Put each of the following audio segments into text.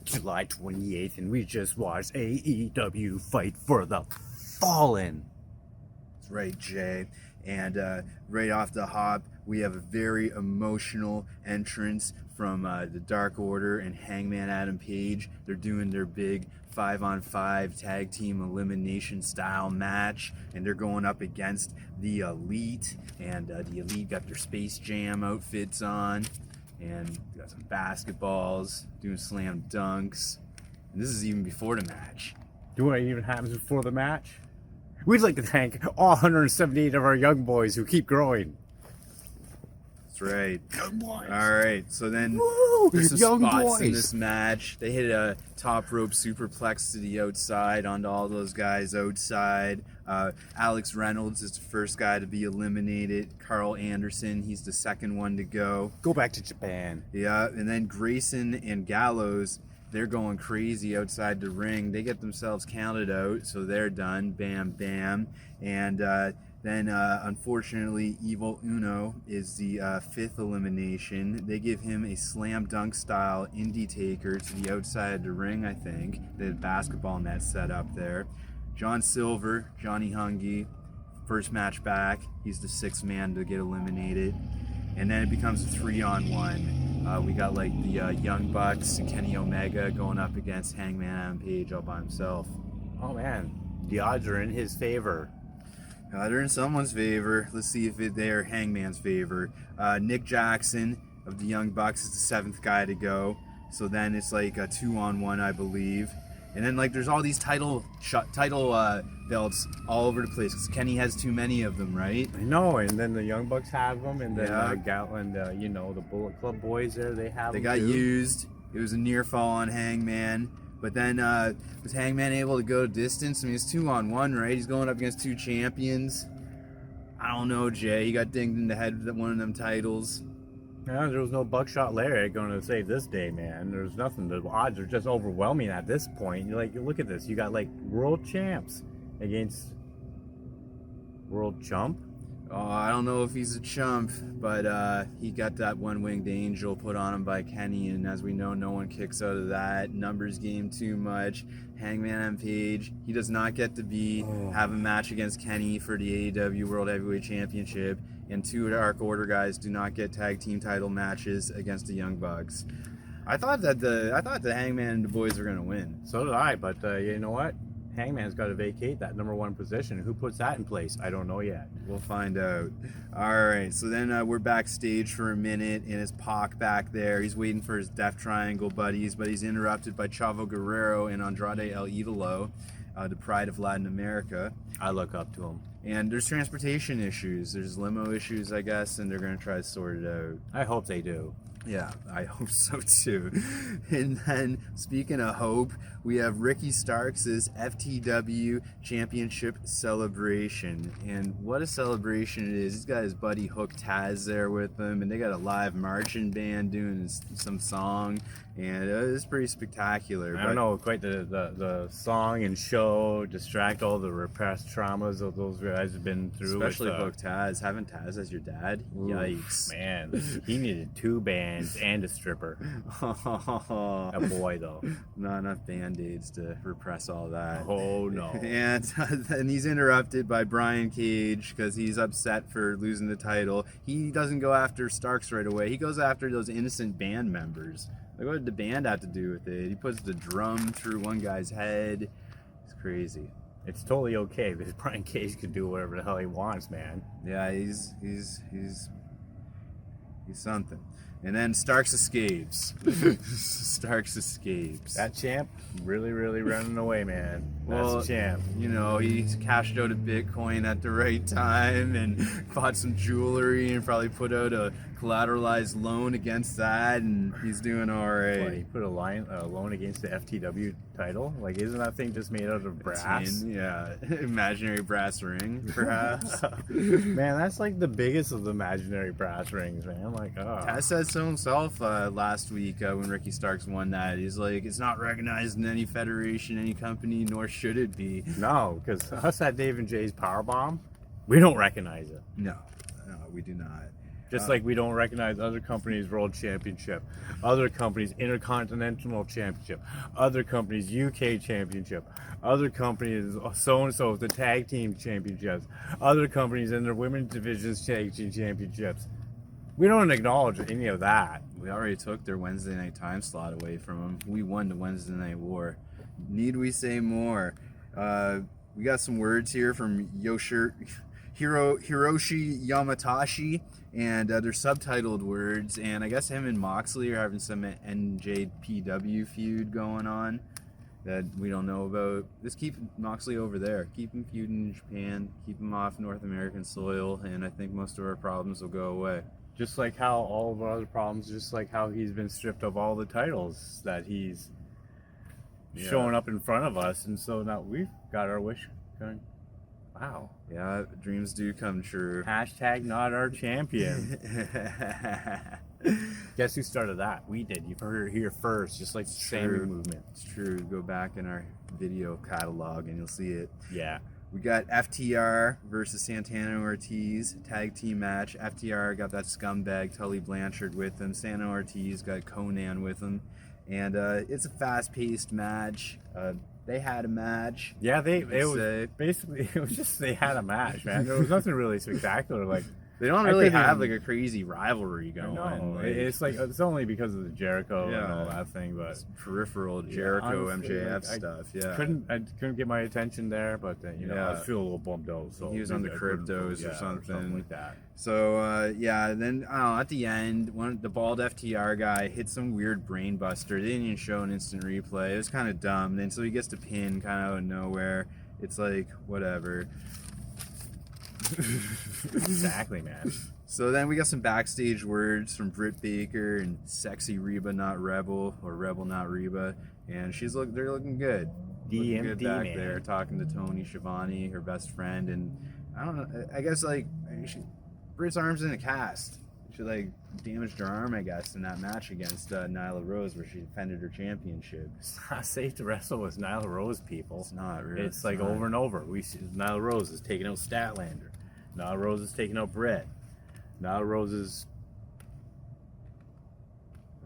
July 28th, and we just watched AEW Fight for the Fallen. That's right, Jay. And right off the hop, we have a very emotional entrance from the Dark Order and Hangman Adam Page. They're doing their big 5-on-5 tag team elimination style match, and they're going up against the Elite. And the Elite got their Space Jam outfits on, and got some basketballs, doing slam dunks. And this is even before the match. Do what even happens before the match? We'd like to thank all 178 of our young boys who keep growing. That's right. Young boys. All right, so then there's some young spots boys in this match. They hit a top rope superplex to the outside onto all those guys outside. Alex Reynolds is the first guy to be eliminated. Carl Anderson, he's the second one to go. Go back to Japan. Yeah, and then Grayson and Gallows, they're going crazy outside the ring. They get themselves counted out, so they're done. Bam, bam. And then, unfortunately, Evil Uno is the fifth elimination. They give him a slam dunk style indie taker to the outside of the ring, I think. The basketball net set up there. John Silver, Johnny Hungy, first match back. He's the sixth man to get eliminated. And then it becomes a 3-on-1. We got like the Young Bucks and Kenny Omega going up against Hangman Adam Page all by himself. Oh man, the odds are in his favor. They're in someone's favor. Let's see if they're Hangman's favor. Nick Jackson of the Young Bucks is the seventh guy to go. So then it's like a 2-on-1, I believe. And then like there's all these title belts all over the place because Kenny has too many of them, right? I know, and then the Young Bucks have them, and then Yeah. you know, the Bullet Club boys there, they have They them got too. used. It was a near fall on Hangman. But then was Hangman able to go distance? I mean, it's 2-on-1, right? He's going up against two champions. I don't know, Jay. He got dinged in the head with one of them titles. Yeah, there was no Buckshot Lariat going to save this day, man. There's nothing. The odds are just overwhelming at this point. You're like, you look at this. You got like world champs against world chump. Oh, I don't know if he's a chump, but he got that one-winged angel put on him by Kenny, and as we know, no one kicks out of that. Numbers game too much. Hangman and Page, he does not get to have a match against Kenny for the AEW World Heavyweight Championship, and two Dark Order guys do not get tag team title matches against the Young Bucks. I thought the Hangman and the boys were gonna win. So did I, but you know what? Hangman's got to vacate that number one position. Who puts that in place? I don't know yet. We'll find out. All right, so then we're backstage for a minute, and it's Pac back there. He's waiting for his Death Triangle buddies, but he's interrupted by Chavo Guerrero and Andrade El Idolo, the pride of Latin America. I look up to him. And there's transportation issues. There's limo issues, I guess, and they're going to try to sort it out. I hope they do. Yeah, I hope so too. And then, speaking of hope, we have Ricky Starks' FTW Championship celebration. And what a celebration it is. He's got his buddy Hook Taz there with him, and they got a live marching band doing some song, and it's pretty spectacular. I don't know, quite the song and show distract all the repressed traumas of those guys have been through. Especially Hook Taz. Having Taz as your dad? Oof, yikes. Man, he needed two bands and a stripper. A boy, though. Not enough band-aids to repress all that. Oh, no. And he's interrupted by Brian Cage because he's upset for losing the title. He doesn't go after Starks right away. He goes after those innocent band members. Like, what did the band have to do with it? He puts the drum through one guy's head. It's crazy. It's totally okay because Brian Cage can do whatever the hell he wants, man. Yeah, he's something. And then Starks escapes. Starks escapes. That champ really running away, man. That's the champ. You know, he cashed out a Bitcoin at the right time and bought some jewelry and probably put out a collateralized loan against that, and he's doing all right. What, he put a loan against the FTW title? Like, isn't that thing just made out of brass? Yeah, imaginary brass ring, perhaps. Man, that's like the biggest of the imaginary brass rings, man. Like, oh. Taz said so himself last week when Ricky Starks won that. He's like, it's not recognized in any federation, any company, nor should it be. No, because us at Dave and Jay's Powerbomb, We don't recognize it. No, we do not. Just like we don't recognize other companies' World Championship, other companies' Intercontinental Championship, other companies' UK Championship, other companies so-and-so the Tag Team Championships, other companies in their Women's Divisions Tag Team Championships. We don't acknowledge any of that. We already took their Wednesday night time slot away from them. We won the Wednesday Night War. Need we say more? We got some words here from Hiroshi Yamatashi, and they're subtitled words, and I guess him and Moxley are having some NJPW feud going on that we don't know about. Just keep Moxley over there. Keep him feuding in Japan. Keep him off North American soil, and I think most of our problems will go away. Just like how all of our other problems, just like how he's been stripped of all the titles that he's showing up in front of us, and so now we've got our wish going. Wow. Yeah, dreams do come true. Hashtag not our champion. Guess who started that? We did. You've heard it here first, just like the Sammy movement. It's true. Go back in our video catalog and you'll see it. Yeah. We got FTR versus Santana Ortiz tag team match. FTR got that scumbag Tully Blanchard with them. Santana Ortiz got Conan with them. And it's a fast-paced match. They had a match. Yeah, it was just they had a match, man. There was nothing really spectacular. Like they don't really have like a crazy rivalry going. No, it's like it's only because of the Jericho and all that thing, but it's peripheral Jericho MJF stuff. I couldn't get my attention there, but then I feel a little bummed out. So he was on the cryptos or something like that. So then at the end, the bald FTR guy hit some weird brain buster. They didn't even show an instant replay. It was kind of dumb. And so he gets to pin kind of out of nowhere. It's like whatever. Exactly, man. So then we got some backstage words from Britt Baker and Sexy Reba Not Rebel, or Rebel Not Reba, and they're looking good. Looking good back there, talking to Tony Schiavone, her best friend, and I don't know. I guess Britt's arm's in a cast. She damaged her arm, I guess, in that match against Nyla Rose, where she defended her championship. It's not safe to wrestle with Nyla Rose, people. It's not really. It's like over and over. We see Nyla Rose is taking out Statlander. Nyla Rose is taking out Britt. Nyla Rose is.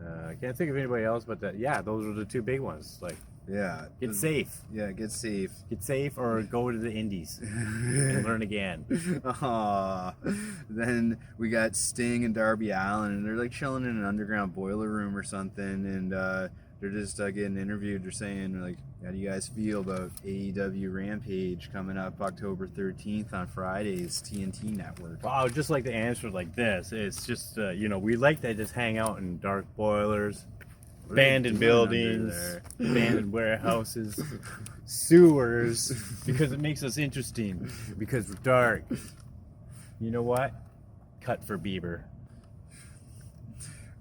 I can't think of anybody else, but those are the two big ones. Get safe. Yeah, get safe. Get safe or go to the indies and learn again. Then we got Sting and Darby Allin, and they're chilling in an underground boiler room or something, and they're just getting interviewed. They're saying, how do you guys feel about AEW Rampage coming up October 13th on Friday's TNT network? Well, I would just like to answer like this. It's just, we like to just hang out in dark boilers, abandoned buildings, abandoned warehouses, sewers, because it makes us interesting, because we're dark. You know what? Cut for Bieber.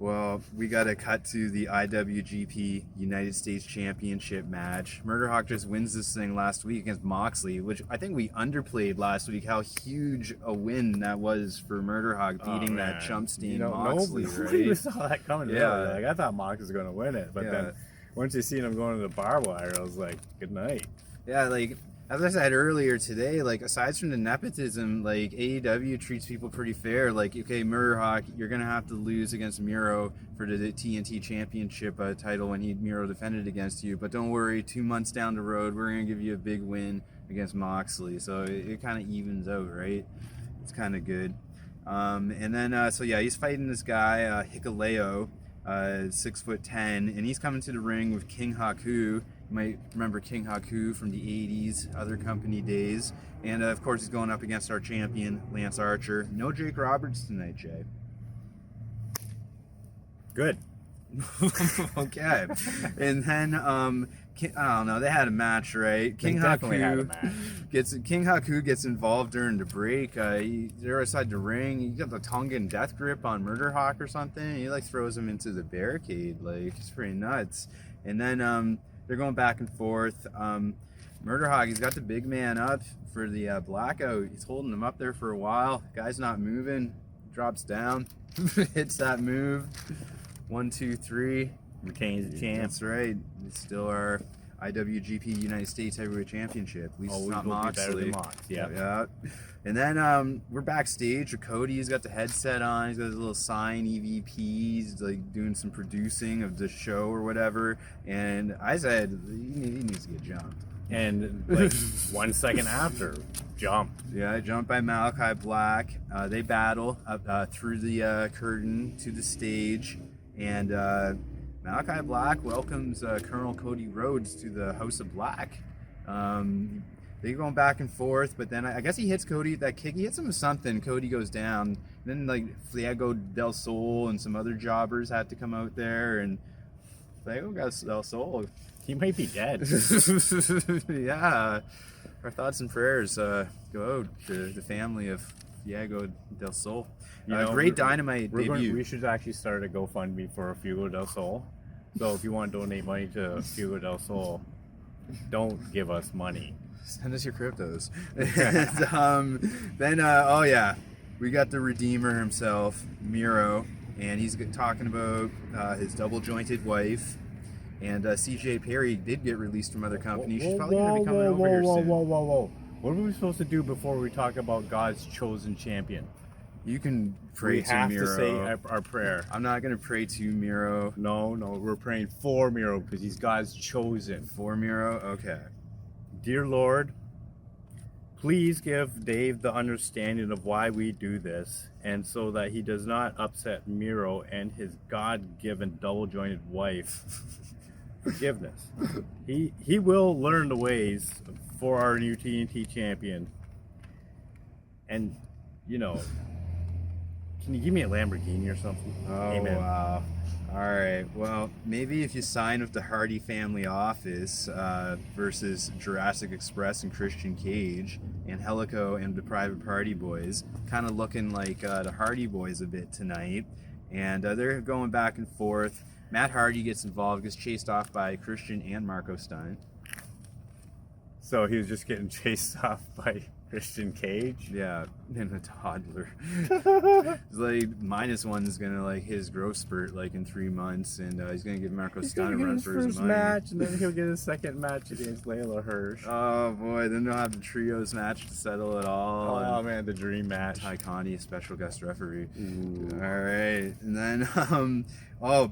Well, we got to cut to the IWGP United States Championship match. Murder Hawk just wins this thing last week against Moxley, which I think we underplayed last week, how huge a win that was for Murder Hawk beating that Chumpstein Moxley. Nobody saw that coming. Yeah. Really. I thought Mox was going to win it, but then once you seen him going to the barbed wire, I was like, good night. Yeah, as I said earlier today, aside from the nepotism, AEW treats people pretty fair. Okay, Murder Hawk, you're going to have to lose against Miro for the TNT Championship title when Miro defended against you. But don't worry, 2 months down the road, we're going to give you a big win against Moxley. So it kind of evens out, right? It's kind of good. And then, he's fighting this guy, Hikuleo, 6'10", and he's coming to the ring with King Haku. You might remember King Haku from the 80s, other company days. And, of course, he's going up against our champion, Lance Archer. No Jake Roberts tonight, Jay. Good. Okay. And then, I don't know, they had a match, right? King Haku gets involved during the break. They're outside the ring. He got the Tongan death grip on Murder Hawk or something. He throws him into the barricade. It's pretty nuts. And then they're going back and forth. Murder Hawk, he's got the big man up for the blackout. He's holding him up there for a while. Guy's not moving. Drops down. Hits that move. 1, 2, 3. Retains the champ. That's right. He's still our IWGP United States Heavyweight Championship. At least it's Always not will be better Moxley. than Mox, yeah. Yeah. And then we're backstage. Cody, he's got the headset on. He's got his little sign EVP. He's like doing some producing of the show or whatever. And I said he needs to get jumped. And like 1 second after, jump. Yeah, jumped by Malakai Black. They battle up through the curtain to the stage. And Malakai Black welcomes Colonel Cody Rhodes to the House of Black. They're going back and forth, but then I guess he hits Cody with that kick. He hits him with something. Cody goes down. Then like Fuego del Sol and some other jobbers had to come out there, and Fuego got del Sol. He might be dead. Yeah. Our thoughts and prayers go out to the family of Fuego del Sol. Great Dynamite debut. We should actually start a GoFundMe for Fuego del Sol. So if you want to donate money to Fuego del Sol, don't give us money. Send us your cryptos. And, then, we got the Redeemer himself, Miro, and he's talking about his double-jointed wife. And CJ Perry did get released from other companies. She's probably going to be coming over here soon. Whoa. What are we supposed to do before we talk about God's chosen champion? You can pray to Miro. We have to say our prayer. I'm not going to pray to Miro. No, we're praying for Miro because he's God's chosen. For Miro? Okay. Dear Lord, please give Dave the understanding of why we do this, and so that he does not upset Miro and his God-given double-jointed wife. Forgiveness. He will learn the ways for our new TNT champion. And, can you give me a Lamborghini or something? Oh, Amen. wow. All right. Well, maybe if you sign with the Hardy Family Office versus Jurassic Express and Christian Cage, Angelico and the Private Party Boys, kind of looking like the Hardy Boys a bit tonight. And they're going back and forth. Matt Hardy gets involved, gets chased off by Christian and Marco Stunt. So he was just getting chased off by Christian Cage? Yeah, and a toddler. It's like -1 is gonna like hit his growth spurt like in 3 months, and he's gonna give Marco Stunt a run for his money. Match, and then he'll get his second match against Layla Hirsch. Oh boy, then they'll have the trios match to settle it all. Oh man, the dream match. Ty Conti, a special guest referee. Ooh. All right, and then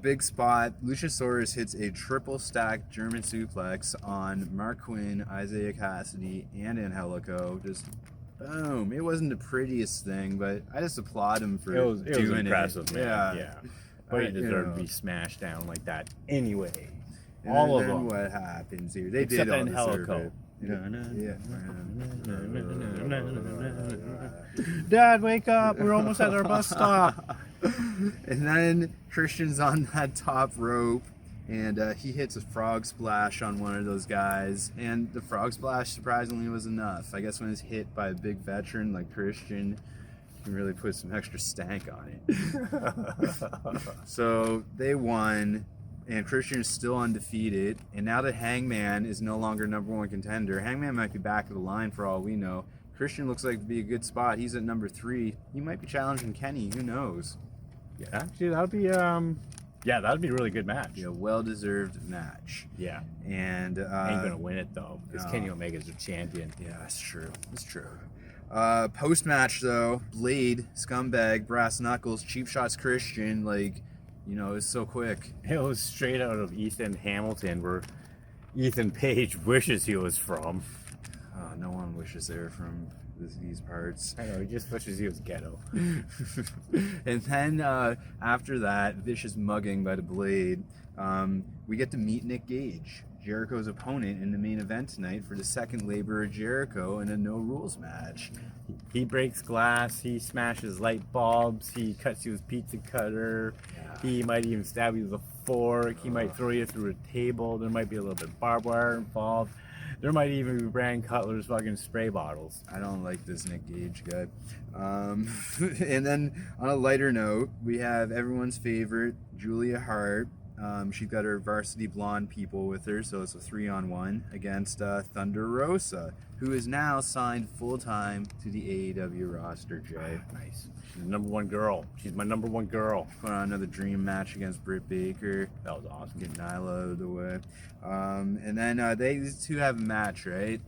big spot. Luchasaurus hits a triple stack German suplex on Mark Quinn, Isaiah Cassidy, and Angelico. Just boom. It wasn't the prettiest thing, but I just applaud him for doing it. Was impressive, man. Yeah. But he deserved to be smashed down like that anyway. And all of them. What happens here? They Except did all deserve Angelico. it. Dad, wake up! We're almost at our bus stop. And then Christian's on that top rope, and he hits a frog splash on one of those guys. And the frog splash surprisingly was enough. I guess when it's hit by a big veteran like Christian, you can really put some extra stank on it. So they won. And Christian is still undefeated. And now that Hangman is no longer #1 contender, Hangman might be back of the line for all we know. Christian looks like to be a good spot. He's at number 3. He might be challenging Kenny. Who knows? Yeah, actually, that'd be that'd be a really good match. Yeah, well-deserved match. Yeah. And ain't gonna win it though, because Kenny Omega's a champion. Yeah, that's true. That's true. Post-match though, Blade, Scumbag, Brass Knuckles, Cheap Shots Christian, it's so quick. It was straight out of Ethan Hamilton, where Ethan Page wishes he was from. No one wishes they were from these parts. I know, he just wishes he was ghetto. And then after that vicious mugging by the Blade, we get to meet Nick Gage, Jericho's opponent in the main event tonight for the second Labor of Jericho in a no rules match. He breaks glass, he smashes light bulbs, he cuts you with pizza cutter, he might even stab you with a fork, he might throw you through a table, there might be a little bit of barbed wire involved, there might even be Brand Cutler's fucking spray bottles. I don't like this Nick Gage guy. And then on a lighter note, we have everyone's favorite, Julia Hart, She's got her varsity blonde people with her, so it's a 3-on-1 against Thunder Rosa, who is now signed full-time to the AEW roster, Jay. Nice. She's the number one girl. She's my number one girl. Put on another dream match against Britt Baker. That was awesome. Get Nyla out of the way. And then these two have a match, right?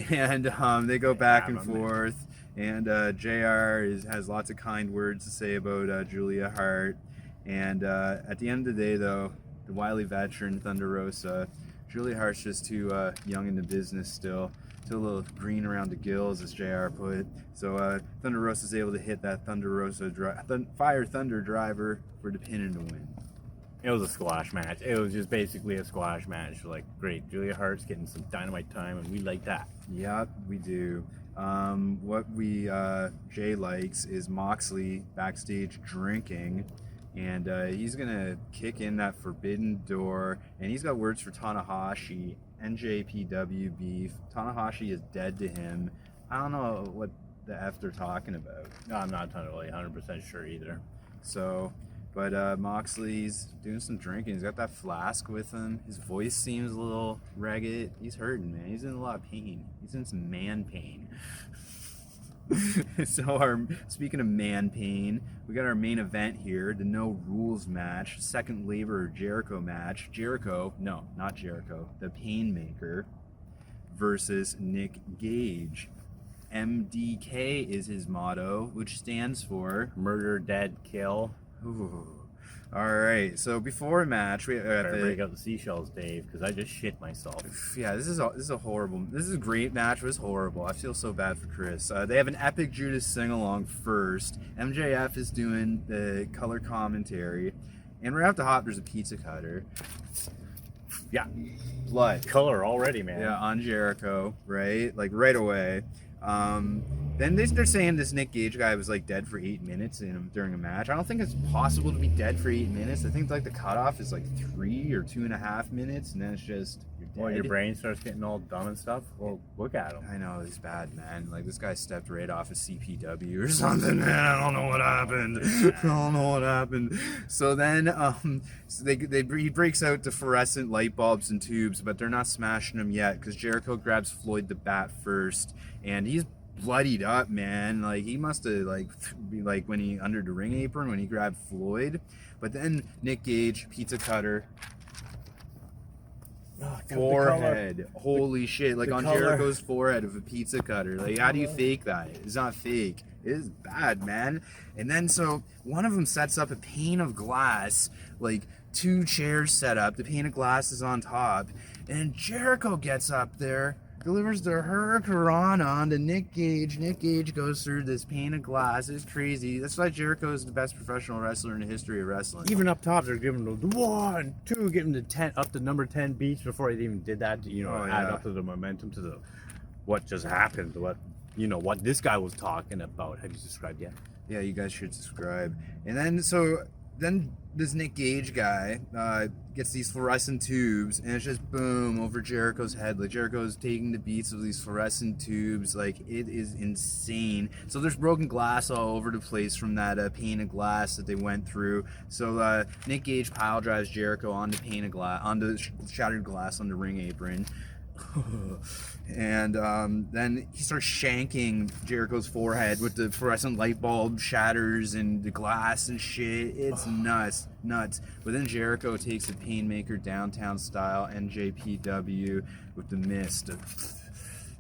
And they go back and forth. And JR has lots of kind words to say about Julia Hart. And at the end of the day, though, the wily veteran Thunder Rosa, Julia Hart's just too young in the business still. Still a little green around the gills, as JR put. So Thunder Rosa's able to hit that Thunder Rosa Fire Thunder driver for the pin and the win. It was a squash match. It was just basically a squash match. Like, great. Julia Hart's getting some Dynamite time, and we like that. Yep, we do. What Jay likes is Moxley backstage drinking, and he's gonna kick in that forbidden door, and he's got words for Tanahashi. NJPW beef. Tanahashi is dead to him. I don't know what the F they're talking about. No, I'm not totally 100% sure either. So, but Moxley's doing some drinking. He's got that flask with him. His voice seems a little ragged. He's hurting, man. He's in a lot of pain. He's in some man pain. So speaking of man pain, we got our main event here, the No Rules match, second labor Jericho match. No, not Jericho, the Painmaker versus Nick Gage. MDK is his motto, which stands for Murder, Dead, Kill. Ooh. All right, so before a match, we better break out the seashells, Dave, because I just shit myself. Yeah, this is a horrible. This is a great match, but it's horrible. I feel so bad for Chris. They have an epic Judas sing along first. MJF is doing the color commentary, and right off the hop, there's a pizza cutter. Yeah, Blood color already, man. Yeah, on Jericho, right? Like right away. Then they're saying this Nick Gage guy was like dead for 8 minutes during a match. I don't think it's possible to be dead for 8 minutes. I think like the cutoff is like 3 or 2.5 minutes, and then it's just you're dead. Well, your brain starts getting all dumb and stuff. Well, look at him. I know, he's bad, man. Like this guy stepped right off of CPW or something, man. I don't know what happened. So then he breaks out the fluorescent light bulbs and tubes, but they're not smashing them yet because Jericho grabs Floyd the Bat first, and he's bloodied up, man. Like he must have be like when he under the ring apron when he grabbed Floyd. But then Nick Gage, pizza cutter, forehead. Holy shit! Like on Jericho's forehead of a pizza cutter. Like how do you fake that? It's not fake. It is bad, man. And then so one of them sets up a pane of glass, like 2 chairs set up. The pane of glass is on top, and Jericho gets up there, delivers the Hurricanrana onto Nick Gage. Nick Gage goes through this pane of glass. It's crazy. That's why Jericho is the best professional wrestler in the history of wrestling. Even up top, they're giving the 1, 2, giving the 10 up to number 10 beats before they even did that. To, add up to the momentum to the what just happened. What this guy was talking about. Have you subscribed yet? Yeah, you guys should subscribe. And then this Nick Gage guy gets these fluorescent tubes, and it's just boom over Jericho's head. Like Jericho's taking the beats of these fluorescent tubes. Like it is insane. So there's broken glass all over the place from that pane of glass that they went through. So Nick Gage pile drives Jericho onto pane of glass, onto shattered glass on the ring apron. And then he starts shanking Jericho's forehead with the fluorescent light bulb shatters and the glass and shit. It's nuts. But then Jericho takes a Painmaker downtown style NJPW with the mist,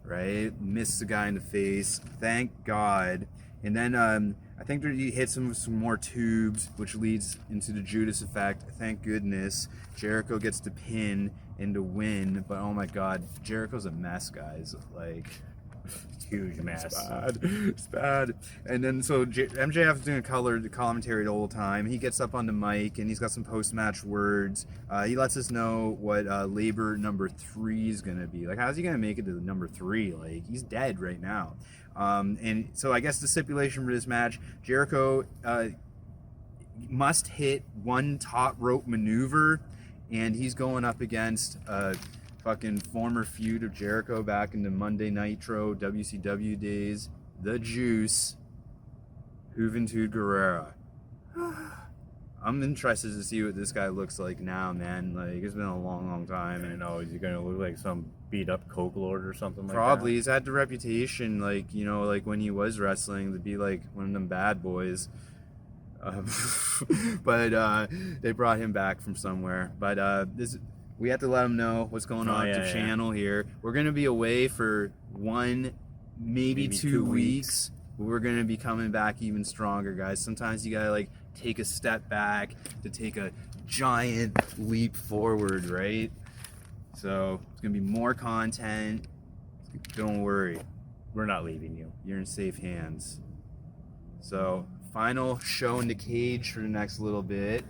right? Mists the guy in the face. Thank God. And then I think he hits him with some more tubes, which leads into the Judas effect. Thank goodness. Jericho gets the pin and the win, but oh my God, Jericho's a mess, guys. Like, huge mess. It's bad. And then so MJF's doing the commentary the whole time. He gets up on the mic and he's got some post-match words. He lets us know what labor number 3 is gonna be. Like, how's he gonna make it to the number 3? Like, he's dead right now. And so I guess the stipulation for this match, Jericho must hit 1 top rope maneuver, and he's going up against a fucking former feud of Jericho back in the Monday Nitro WCW days, the Juice, Juventud Guerrera. I'm interested to see what this guy looks like now, man. Like, it's been a long time. I know, is he gonna look like some beat up coke lord or something like that? Probably. He's had the reputation, like, you know, like when he was wrestling, to be like one of them bad boys. But they brought him back from somewhere. But we have to let him know what's going on with the channel here. We're gonna be away for one, maybe 2 weeks. We're gonna be coming back even stronger, guys. Sometimes you gotta like take a step back to take a giant leap forward, right? So it's gonna be more content. Don't worry, We're not leaving you. you're in safe hands. So final show in the cage for the next little bit.